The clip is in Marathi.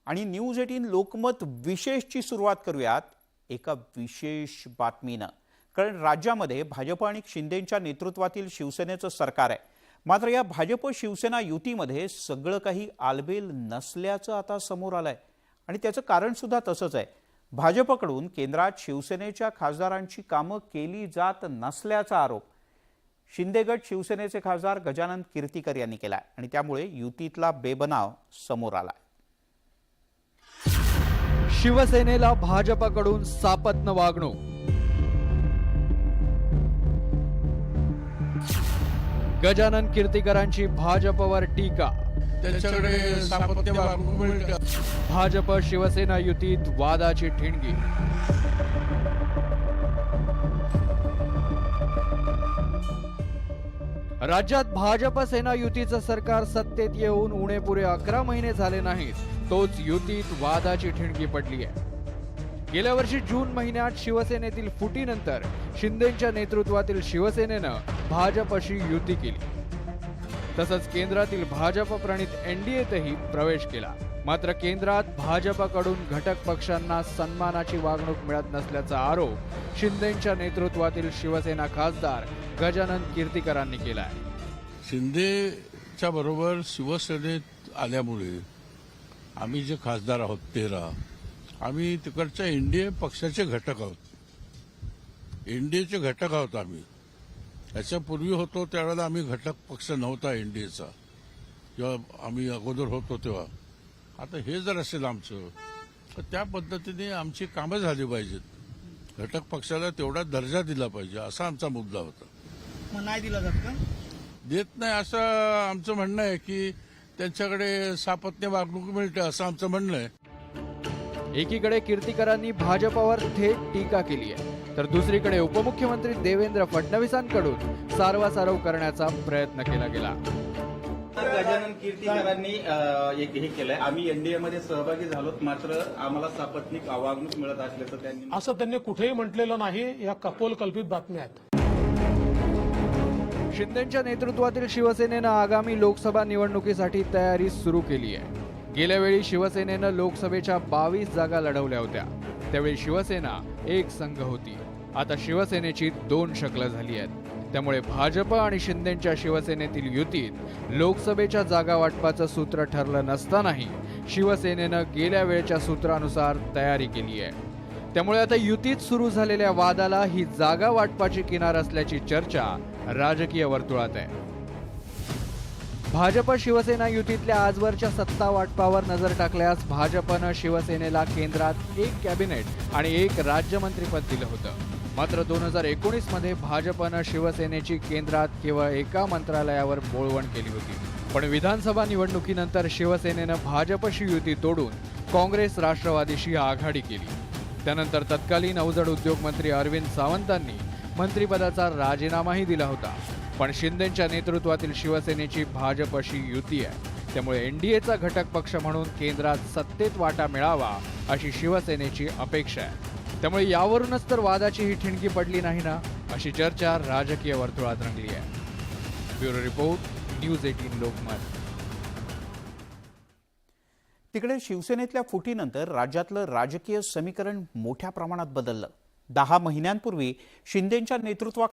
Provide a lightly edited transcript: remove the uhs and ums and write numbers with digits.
आणि न्यूज 18 लोकमत विशेषची सुरुवात करूयात एका विशेष बातमीनं। कारण राज्यामध्ये भाजप आणि शिंदेंच्या नेतृत्वातील शिवसेनेचं सरकार आहे। मात्र या भाजप शिवसेना युतीमध्ये सगळं काही आलबेल नसल्याचं आता समोर आलंय आणि त्याचं कारण सुद्धा तसंच आहे। भाजपकडून केंद्रात शिवसेनेच्या खासदारांची कामं केली जात नसल्याचा आरोप शिंदे गट शिवसेनेचे खासदार गजानन कीर्तिकर यांनी केलाय आणि त्यामुळे युतीतला बेबनाव समोर आलाय। शिवसेनेला भाजपकडून सापत्न वागणूक। गजानन कीर्तिकरांची भाजपवर टीका। त्यांच्याकडे सापत्य वागणूक मिळते। भाजप शिवसेना युतीत वादाची ठिणगी। राज्यात भाजप सेना युतीचं सरकार सत्तेत येऊन उणे पुरे 11 महिने झाले नाहीत, तोच युतीत वादाची ठिणगी पडली आहे। गेल्या वर्षी जून महिन्यात शिवसेनेतील फुटीनंतर शिंदेंच्या नेतृत्वातील शिवसेनेनं भाजपशी युती केली। तसंच केंद्रातील भाजप प्रणित एनडीएतही प्रवेश केला। मात्र केंद्रात भाजपकडून घटक पक्षांना सन्मानाची वागणूक मिळत नसल्याचा आरोप शिंदेंच्या नेतृत्वातील शिवसेना खासदार गजानन कीर्तिकरांनी केला आहे। शिंदेच्या बरोबर शिवसेनेत आल्यामुळे आम्ही जे खासदार आहोत 13, आम्ही तिकडच्या एनडीए पक्षाचे घटक आहोत। एनडीएचे घटक आहोत आम्ही। याच्यापूर्वी होतो त्यावेळेला आम्ही घटक पक्ष नव्हता एनडीएचा, जेव्हा आम्ही अगोदर होतो तेव्हा। आता हे जर असेल आमचं तर त्या पद्धतीने आमची कामं झाली पाहिजेत। घटक पक्षाला तेवढा दर्जा दिला पाहिजे असा आमचा मुद्दा होता। मग नाही दिला जात का? देत नाही असं आमचं म्हणणं आहे की त्यांच्याकडे सापत्य वागणूक मिळते असं आमचं म्हणणं आहे। एकीकडे कीर्तिकरांनी भाजपवर थेट टीका केली आहे, तर दुसरीकडे उपमुख्यमंत्री देवेंद्र फडणवीसांकडून सारवासारव करण्याचा प्रयत्न केला गेला। गजानन कीर्तिकरांनी एक हे केलंय, आम्ही एनडीए मध्ये सहभागी झालोत मात्र आम्हाला सापत्निक वागणूक मिळत असल्याचं त्यांनी कुठेही म्हटलेलं नाही। या कपोलकल्पित बातम्या आहेत। शिंदेंच्या नेतृत्वातील शिवसेनेनं आगामी लोकसभा निवडणुकीसाठी तयारी सुरू केली आहे। गेल्या वेळी शिवसेनेनं लोकसभेच्या 22 जागा लढवल्या होत्या, त्यावेळी शिवसेना एक संघ होती। आता शिवसेनेची 2 शकलं झाली आहेत। त्यामुळे भाजप आणि शिंदेंच्या शिवसेनेतील युतीत लोकसभेच्या जागा वाटपाचं सूत्र ठरलं नसतानाही शिवसेनेनं गेल्या वेळच्या सूत्रानुसार तयारी केली आहे। त्यामुळे आता युतीत सुरू झालेल्या वादाला ही जागा वाटपाची किनार असल्याची चर्चा राजकीय वर्तुळात आहे। भाजप शिवसेना युतीतल्या आजवरच्या सत्ता वाटपावर नजर टाकल्यास भाजपनं शिवसेनेला केंद्रात 1 कॅबिनेट आणि 1 राज्यमंत्रीपद दिलं होतं। मात्र 2019 मध्ये भाजपनं शिवसेनेची केंद्रात केवळ एका मंत्रालयावर बोळवण केली होती। पण विधानसभा निवडणुकीनंतर शिवसेनेनं भाजपशी युती तोडून काँग्रेस राष्ट्रवादीशी आघाडी केली। त्यानंतर तत्कालीन अवजड उद्योग मंत्री अरविंद सावंतांनी मंत्रिपदाचा राजीनामाही दिला होता। पण शिंदेंच्या नेतृत्वातील शिवसेनेची भाजपशी युती आहे, त्यामुळे एनडीएचा घटक पक्ष म्हणून केंद्रात सत्तेत वाटा मिळावा अशी शिवसेनेची अपेक्षा आहे। त्यामुळे यावरूनच तर वादाची ही ठिणगी पडली नाही ना, अशी चर्चा राजकीय वर्तुळात रंगली आहे। Bureau report, news 18 Lokmat. तिकडे शिवसेनेतल्या फुटीनंतर राज्यातलं राजकीय समीकरण मोठ्या प्रमाणात बदललं। 10 महिन्यांपूर्वी शिंदेंच्या नेतृत्वात